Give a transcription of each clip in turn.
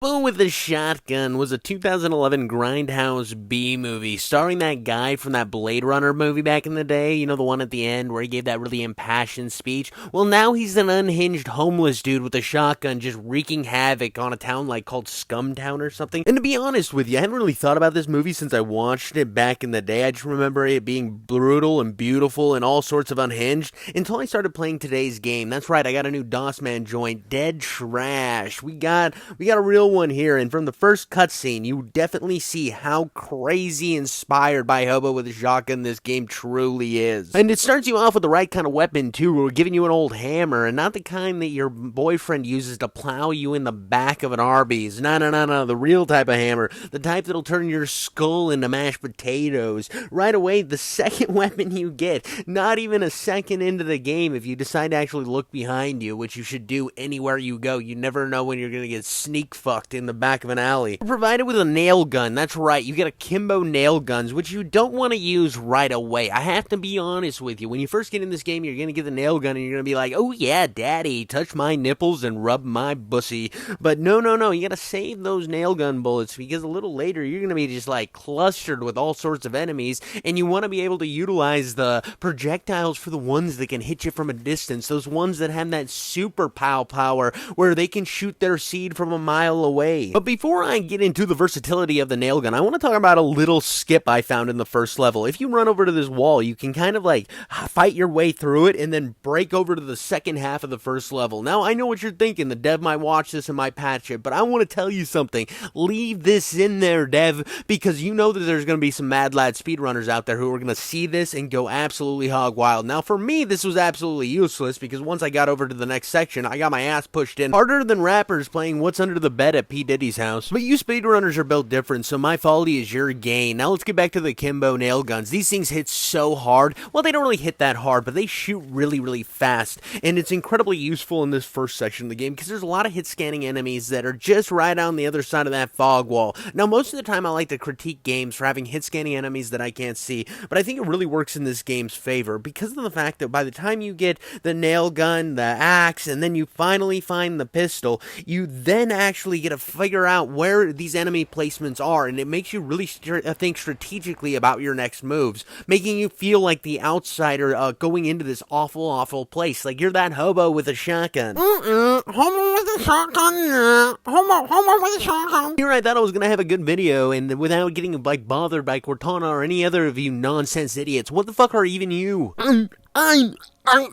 Hobo with a Shotgun was a 2011 Grindhouse B-movie starring that guy from that Blade Runner movie back in the day, you know, the one at the end where he gave that really impassioned speech. Well, now he's an unhinged homeless dude with a shotgun just wreaking havoc on a town like called Scumtown or something. And to be honest with you, I hadn't really thought about this movie since I watched it back in the day. I just remember it being brutal and beautiful and all sorts of unhinged until I started playing today's game. That's right, I got a new DOS Man joint, Dead Trash. We got a real one here, and from the first cutscene, you definitely see how crazy inspired by Hobo with a Shotgun this game truly is. And it starts you off with the right kind of weapon too. We're giving you an old hammer, and not the kind that your boyfriend uses to plow you in the back of an Arby's. No, the real type of hammer, the type that'll turn your skull into mashed potatoes. Right away, the second weapon you get, not even a second into the game, if you decide to actually look behind you, which you should do anywhere you go. You never know when you're gonna get sneak fucked in the back of an alley. You're provided with a nail gun. That's right, you get akimbo nail guns, which you don't want to use right away. I have to be honest with you. When you first get in this game, you're gonna get the nail gun and you're gonna be like, oh yeah, daddy, touch my nipples and rub my bussy. But no, you gotta save those nail gun bullets, because a little later you're gonna be just like clustered with all sorts of enemies, and you want to be able to utilize the projectiles for the ones that can hit you from a distance, those ones that have that super power where they can shoot their seed from a mile away. But before I get into the versatility of the nail gun, I want to talk about a little skip I found in the first level. If you run over to this wall, you can kind of like fight your way through it and then break over to the second half of the first level. Now, I know what you're thinking. The dev might watch this and might patch it, but I want to tell you something. Leave this in there, dev, because you know that there's going to be some mad lad speedrunners out there who are going to see this and go absolutely hog wild. Now, for me, this was absolutely useless, because once I got over to the next section, I got my ass pushed in harder than rappers playing What's Under the Bed at P. Diddy's house. But you speedrunners are built different, so my folly is your gain. Now let's get back to the Kimbo nail guns. These things hit so hard. Well, they don't really hit that hard, but they shoot really fast, and it's incredibly useful in this first section of the game, because there's a lot of hit scanning enemies that are just right on the other side of that fog wall. Now, most of the time I like to critique games for having hit scanning enemies that I can't see, but I think it really works in this game's favor because of the fact that by the time you get the nail gun, the axe, and then you finally find the pistol, you then actually get to figure out where these enemy placements are, and it makes you really think strategically about your next moves, making you feel like the outsider going into this awful place, like you're that hobo with a shotgun. Hobo with a shotgun. Hobo with a shotgun. Here I thought I was gonna have a good video, and without getting like bothered by Cortana or any other of you nonsense idiots. What the fuck are even you? I'm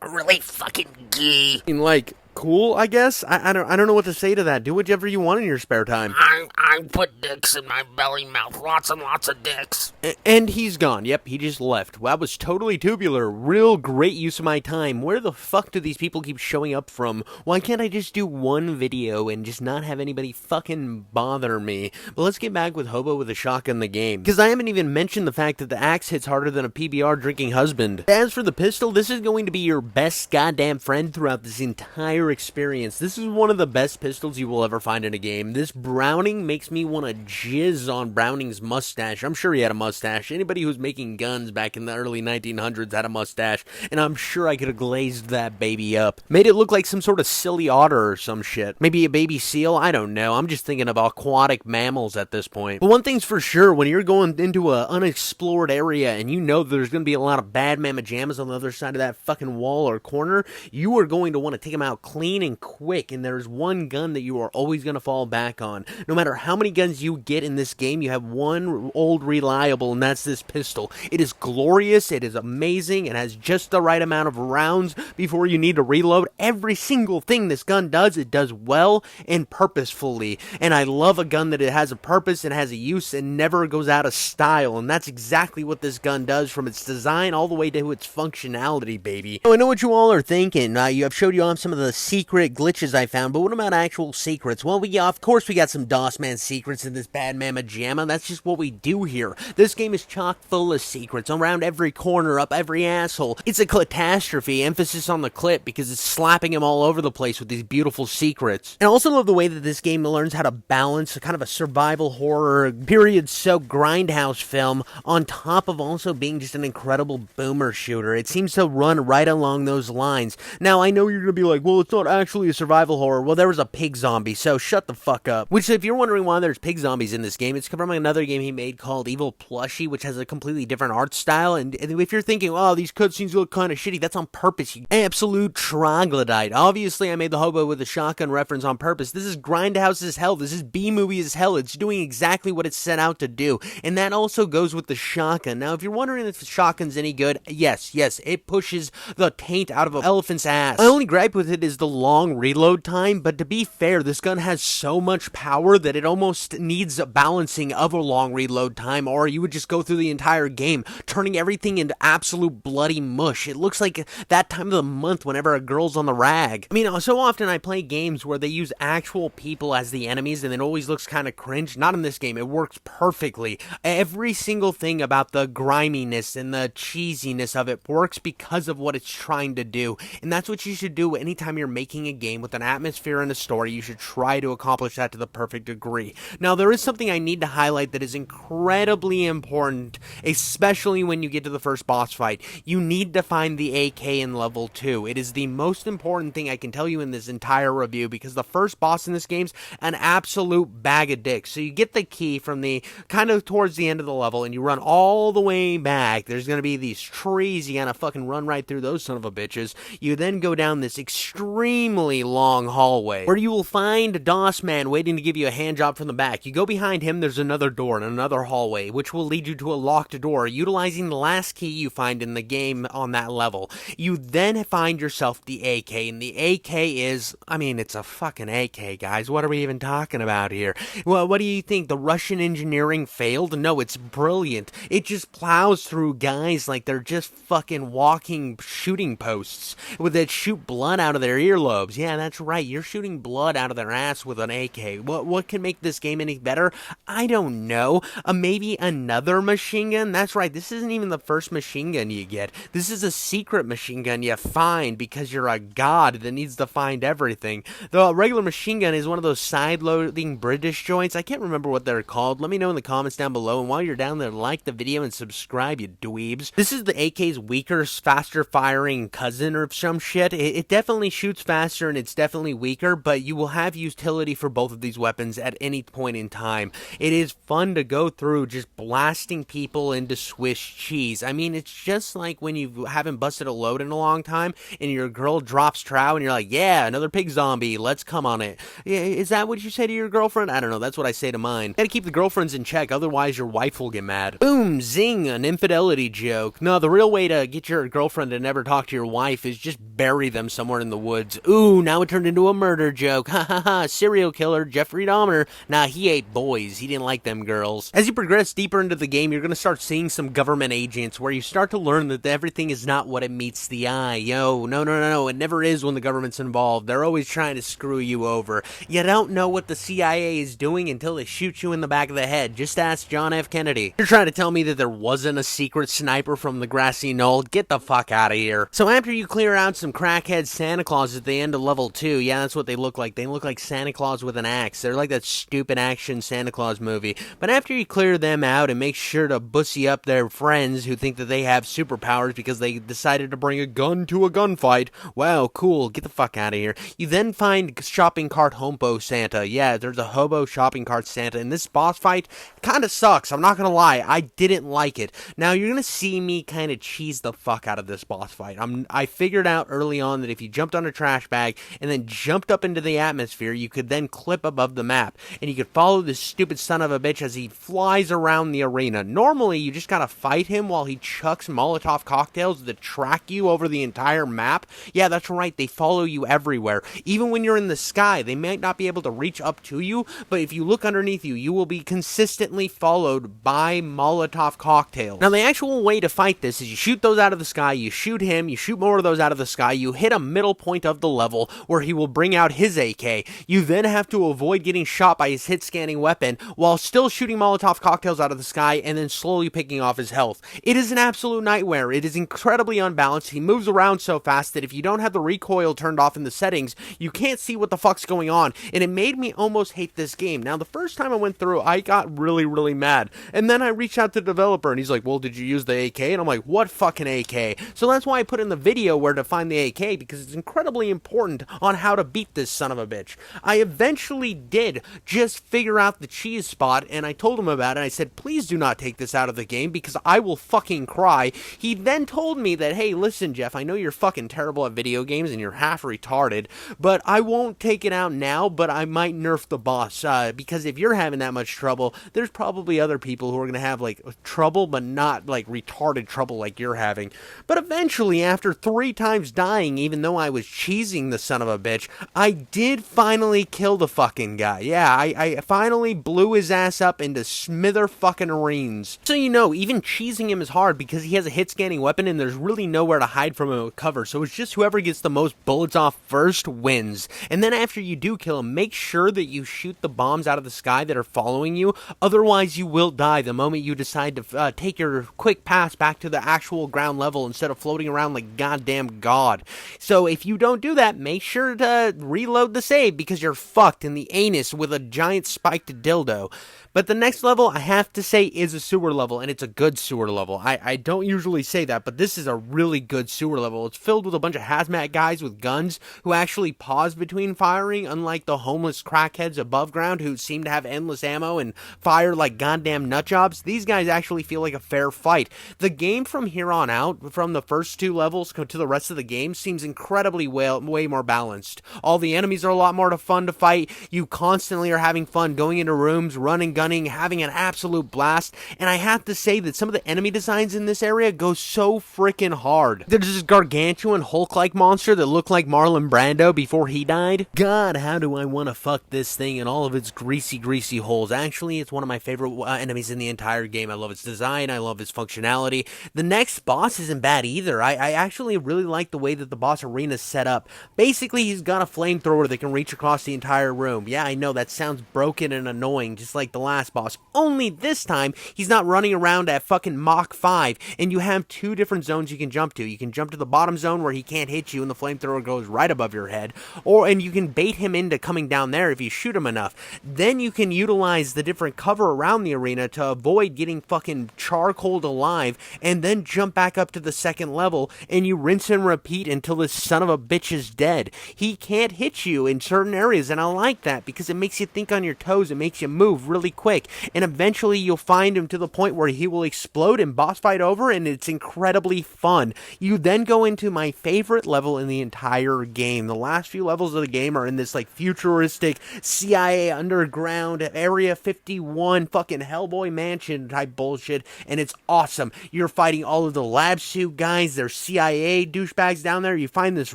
really fucking gay. Like, cool, I guess. I don't know what to say to that. Do whatever you want in your spare time. I put dicks in my belly mouth. Lots and lots of dicks. And he's gone. Yep, he just left. That was totally tubular. Real great use of my time. Where the fuck do these people keep showing up from? Why can't I just do one video and just not have anybody fucking bother me? But let's get back with Hobo with a Shotgun the game, because I haven't even mentioned the fact that the axe hits harder than a PBR drinking husband. As for the pistol, this is going to be your best goddamn friend throughout this entire experience. This is one of the best pistols you will ever find in a game. This Browning makes me want to jizz on Browning's mustache. I'm sure he had a mustache. Anybody who was making guns back in the early 1900s had a mustache, and I'm sure I could have glazed that baby up. Made it look like some sort of silly otter or some shit. Maybe a baby seal? I don't know. I'm just thinking of aquatic mammals at this point. But one thing's for sure, when you're going into an unexplored area and you know there's going to be a lot of bad mamma jammas on the other side of that fucking wall or corner, you are going to want to take them out clean and quick, and there's one gun that you are always going to fall back on. No matter how many guns you get in this game, you have one old reliable, and that's this pistol. It is glorious, it is amazing, it has just the right amount of rounds before you need to reload. Every single thing this gun does, it does well and purposefully, and I love a gun that it has a purpose and has a use and never goes out of style, and that's exactly what this gun does, from its design all the way to its functionality, baby. I know what you all are thinking. I've showed you off some of the secret glitches I found, but what about actual secrets? Well, of course we got some DOS Man secrets in this bad mamma jamma. That's just what we do here. This game is chock full of secrets around every corner, up every asshole. It's a catastrophe, emphasis on the clip, because it's slapping him all over the place with these beautiful secrets. And I also love the way that this game learns how to balance a kind of a survival horror, period soaked grindhouse film on top of also being just an incredible boomer shooter. It seems to run right along those lines. Now, I know you're gonna be like, well, it's not not actually a survival horror. Well, there was a pig zombie, so shut the fuck up. Which, if you're wondering why there's pig zombies in this game, it's from another game he made called Evil Plushie, which has a completely different art style. And if you're thinking, oh, these cutscenes look kind of shitty, that's on purpose, you absolute troglodyte. Obviously, I made the hobo with a shotgun reference on purpose. This is Grindhouse as hell. This is B-movie as hell. It's doing exactly what it's set out to do. And that also goes with the shotgun. Now, if you're wondering if the shotgun's any good, yes, it pushes the taint out of an elephant's ass. My only gripe with it is the long reload time, but to be fair, this gun has so much power that it almost needs a balancing of a long reload time, or you would just go through the entire game, turning everything into absolute bloody mush. It looks like that time of the month whenever a girl's on the rag. I mean, so often I play games where they use actual people as the enemies, and it always looks kind of cringe. Not in this game. It works perfectly. Every single thing about the griminess and the cheesiness of it works because of what it's trying to do, and that's what you should do anytime you're making a game with an atmosphere and a story. You should try to accomplish that to the perfect degree. Now, there is something I need to highlight that is incredibly important, especially when you get to the first boss fight. You need to find the AK in level 2. It is the most important thing I can tell you in this entire review, because the first boss in this game's an absolute bag of dicks. So you get the key from the kind of towards the end of the level, and you run all the way back. There's going to be these trees. You gotta fucking run right through those son of a bitches. You then go down this extremely long hallway where you will find DOS Man waiting to give you a hand job from the back. You go behind him, there's another door and another hallway, which will lead you to a locked door, utilizing the last key you find in the game on that level. You then find yourself the AK, and the AK is, I mean, it's a fucking AK, guys. What are we even talking about here? Well, what do you think? The Russian engineering failed? No, it's brilliant. It just plows through guys like they're just fucking walking shooting posts that shoot blood out of their earlobes. Yeah, that's right. You're shooting blood out of their ass with an AK. What can make this game any better? I don't know. Maybe another machine gun? That's right. This isn't even the first machine gun you get. This is a secret machine gun you find because you're a god that needs to find everything. The regular machine gun is one of those side-loading British joints. I can't remember what they're called. Let me know in the comments down below. And while you're down there, like the video and subscribe, you dweebs. This is the AK's weaker, faster firing cousin or some shit. It definitely shoots faster and it's definitely weaker, but you will have utility for both of these weapons at any point in time. It is fun to go through just blasting people into Swiss cheese. I mean, it's just like when you haven't busted a load in a long time and your girl drops trow and you're like, yeah, another pig zombie, let's come on it. Is that what you say to your girlfriend? I don't know, that's what I say to mine. Gotta keep the girlfriends in check, otherwise your wife will get mad. Boom, zing, an infidelity joke. No, the real way to get your girlfriend to never talk to your wife is just bury them somewhere in the woods. Ooh, now it turned into a murder joke. Ha ha ha, serial killer Jeffrey Dahmer. Nah, he ate boys, he didn't like them girls. As you progress deeper into the game, you're gonna start seeing some government agents where you start to learn that everything is not what it meets the eye. Yo, no, it never is when the government's involved. They're always trying to screw you over. You don't know what the CIA is doing until they shoot you in the back of the head. Just ask John F. Kennedy. You're trying to tell me that there wasn't a secret sniper from the grassy knoll? Get the fuck out of here. So after you clear out some crackhead Santa Claus at the end of level 2, yeah, that's what they look like. They look like Santa Claus with an axe. They're like that stupid action Santa Claus movie. But after you clear them out and make sure to bussy up their friends who think that they have superpowers because they decided to bring a gun to a gunfight, wow, cool, get the fuck out of here. You then find shopping cart Hobo Santa. Yeah, there's a Hobo shopping cart Santa, and this boss fight kind of sucks. I'm not gonna lie, I didn't like it. Now, you're gonna see me kind of cheese the fuck out of this boss fight. I figured out early on that if you jumped on a trash bag and then jumped up into the atmosphere, you could then clip above the map, and you could follow this stupid son of a bitch as he flies around the arena. Normally, you just gotta fight him while he chucks Molotov cocktails that track you over the entire map. Yeah, that's right, they follow you everywhere. Even when you're in the sky, they might not be able to reach up to you, but if you look underneath you, you will be consistently followed by Molotov cocktails. Now, the actual way to fight this is you shoot those out of the sky, you shoot him, you shoot more of those out of the sky, you hit a middle point of the level where he will bring out his AK. You then have to avoid getting shot by his hit-scanning weapon while still shooting Molotov cocktails out of the sky and then slowly picking off his health. It is an absolute nightmare. It is incredibly unbalanced. He moves around so fast that if you don't have the recoil turned off in the settings, you can't see what the fuck's going on, and it made me almost hate this game. Now, the first time I went through, I got really mad, and then I reached out to the developer, and he's like, well, did you use the AK? And I'm like, what fucking AK? So that's why I put in the video where to find the AK, because it's incredibly incredibly important on how to beat this son of a bitch. I eventually did just figure out the cheese spot, and I told him about it. I said, please do not take this out of the game because I will fucking cry. He then told me that, hey, listen, Jeff, I know you're fucking terrible at video games and you're half retarded, but I won't take it out now, but I might nerf the boss, because if you're having that much trouble, there's probably other people who are going to have, like, trouble, but not, like, retarded trouble like you're having. But eventually, after 3 times dying, even though I was cheesing the son of a bitch, I did finally kill the fucking guy. Yeah, I finally blew his ass up into smither fucking reams. So you know, even cheesing him is hard because he has a hit scanning weapon and there's really nowhere to hide from him with cover, so it's just whoever gets the most bullets off first wins. And then after you do kill him, make sure that you shoot the bombs out of the sky that are following you, otherwise you will die the moment you decide to take your quick pass back to the actual ground level instead of floating around like goddamn god. So if you don't do that, make sure to reload the save because you're fucked in the anus with a giant spiked dildo. But the next level, I have to say, is a sewer level, and it's a good sewer level. I don't usually say that, but this is a really good sewer level. It's filled with a bunch of hazmat guys with guns who actually pause between firing, unlike the homeless crackheads above ground who seem to have endless ammo and fire like goddamn nutjobs. These guys actually feel like a fair fight. The game from here on out, from the first 2 levels to the rest of the game, seems incredibly way more balanced. All the enemies are a lot more fun to fight. You constantly are having fun going into rooms, running, gunning, having an absolute blast, and I have to say that some of the enemy designs in this area go so freaking hard. There's this gargantuan Hulk-like monster that looked like Marlon Brando before he died. God, how do I want to fuck this thing in all of its greasy holes. Actually, it's one of my favorite enemies in the entire game. I love its design, I love its functionality. The next boss isn't bad either. I actually really like the way that the boss arena is set up. Basically, he's got a flamethrower that can reach across the entire room. Yeah, I know, that sounds broken and annoying, just like the last boss. Only this time, he's not running around at fucking Mach 5, and you have 2 different zones you can jump to. You can jump to the bottom zone where he can't hit you and the flamethrower goes right above your head, and you can bait him into coming down there if you shoot him enough. Then you can utilize the different cover around the arena to avoid getting fucking charcoaled alive, and then jump back up to the second level, and you rinse and repeat until this son of a bitch is dead. He can't hit you in certain areas, and I like that because it makes you think on your toes, it makes you move really quick, and eventually you'll find him to the point where he will explode and boss fight over, and it's incredibly fun. You then go into my favorite level in the entire game. The last few levels of the game are in this like futuristic CIA underground Area 51 fucking Hellboy mansion type bullshit, and it's awesome. You're fighting all of the lab suit guys, there's CIA douchebags down there. You find this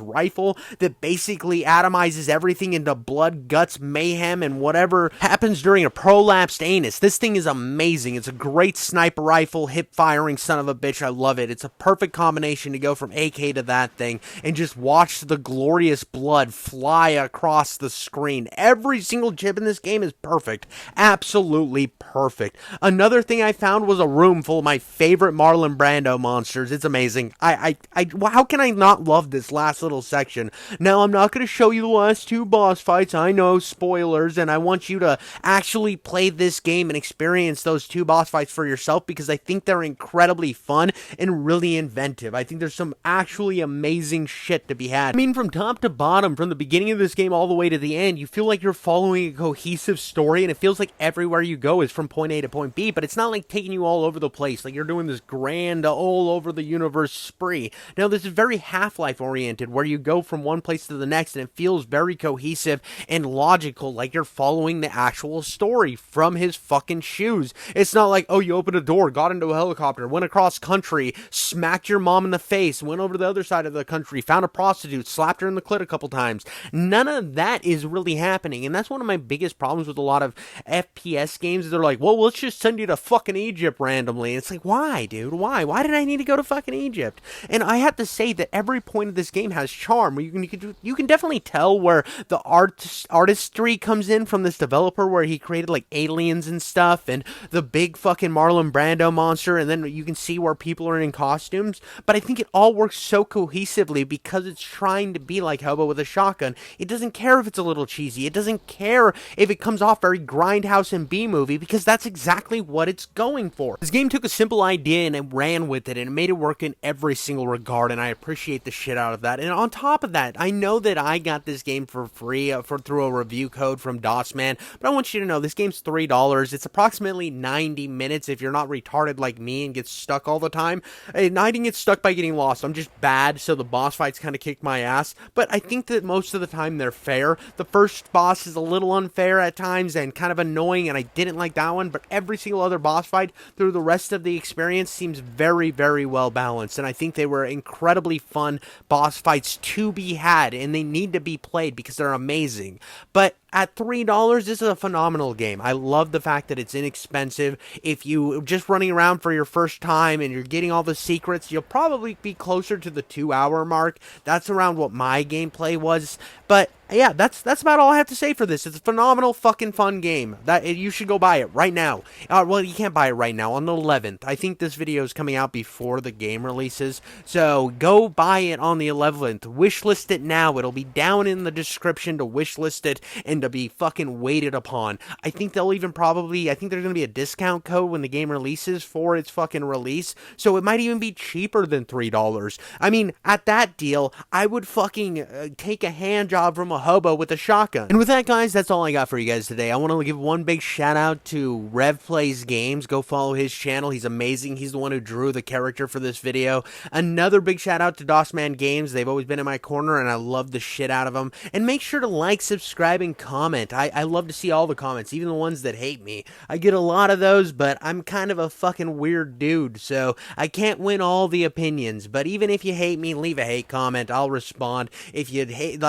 rifle that basically atomizes everything into blood, guts, mayhem, and whatever happens during a prolapsed anus. This thing is amazing. It's a great sniper rifle, hip-firing son of a bitch. I love it. It's a perfect combination to go from AK to that thing and just watch the glorious blood fly across the screen. Every single chip in this game is perfect. Absolutely perfect. Another thing I found was a room full of my favorite Marlon Brando monsters. It's amazing. How can I not love this last little section? Now, I'm not going to show you the last 2 boss fights. I know, spoilers, and I want you to actually play this game and experience those 2 boss fights for yourself because I think they're incredibly fun and really inventive. I think there's some actually amazing shit to be had. I mean, from top to bottom, from the beginning of this game all the way to the end, you feel like you're following a cohesive story, and it feels like everywhere you go is from point A to point B, but it's not like taking you all over the place, like you're doing this grand all over the universe spree. Now, this is very Half-Life oriented, where you go from one place to the next, and it feels very cohesive and logical, like you're following the actual story from his fucking shoes. It's not like, oh, you opened a door, got into a helicopter, went across country, smacked your mom in the face, went over to the other side of the country, found a prostitute, slapped her in the clit a couple times. None of that is really happening, and that's one of my biggest problems with a lot of FPS games. They're like, well, let's just send you to fucking Egypt randomly. It's like, why, dude? Why? Why did I need to go to fucking Egypt? And I have to say that every point of this game has charm. You can definitely tell where the artistry comes in from this developer, where he created like aliens and stuff, and the big fucking Marlon Brando monster, and then you can see where people are in costumes. But I think it all works so cohesively because it's trying to be like Hobo with a shotgun. It doesn't care if it's a little cheesy. It doesn't care if it comes off very grindhouse and B-movie, because that's exactly what it's going for. This game took a simple idea and it ran with it, and it made it work in every single regard, and I appreciate the shit out of that. And on top top of that, I know that I got this game for free through a review code from DOSman, but I want you to know this game's $3. It's approximately 90 minutes if you're not retarded like me and get stuck all the time. And I didn't get stuck by getting lost. I'm just bad, so the boss fights kind of kicked my ass. But I think that most of the time they're fair. The first boss is a little unfair at times and kind of annoying, and I didn't like that one, but every single other boss fight through the rest of the experience seems very, very well balanced, and I think they were incredibly fun boss fights to be had, and they need to be played because they're amazing. But at $3, this is a phenomenal game. I love the fact that it's inexpensive. If you just running around for your first time and you're getting all the secrets, you'll probably be closer to the 2-hour mark. That's around what my gameplay was. But yeah, that's about all I have to say for this. It's a phenomenal fucking fun game. You should go buy it right now. Well, you can't buy it right now, on the 11th. I think this video is coming out before the game releases. So go buy it on the 11th. Wishlist it now. It'll be down in the description to wishlist it and to be fucking waited upon. I think they'll even I think there's going to be a discount code when the game releases for its fucking release. So it might even be cheaper than $3. I mean, at that deal, I would fucking take a hand job from a hobo with a shotgun. And with that, guys, that's all I got for you guys today. I want to give one big shout out to Rev Plays Games. Go follow his channel. He's amazing. He's the one who drew the character for this video. Another big shout out to DOSman Games. They've always been in my corner, and I love the shit out of them. And make sure to like, subscribe, and comment. I love to see all the comments, even the ones that hate me. I get a lot of those, but I'm kind of a fucking weird dude, so I can't win all the opinions. But even if you hate me, leave a hate comment. I'll respond. If you hate,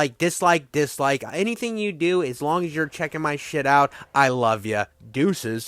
dislike, anything you do, as long as you're checking my shit out, I love ya. Deuces.